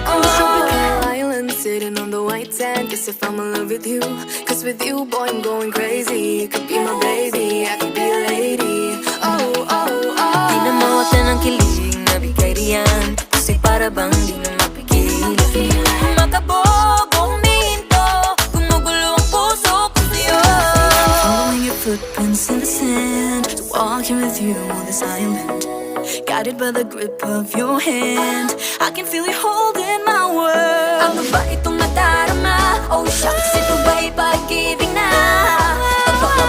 On the tropical island, sitting on the white sand. Guess if I'm in love with you, cause with you, boy, I'm going crazy. You could be my baby, I could be a lady. Oh, oh, oh. Di na mawatan ang kilig na bigay riyan, kasi para bang di na mapigil. Makabog, huminto, gumugulo ang puso ko sa'yo. Following your footprints in the sand, walking with you on this island, guided by the grip of your hand. I can feel you holding my world. Ano ba itong nadarama? Oh shucks, ito ba'y pag-ibig na? Pagpapalala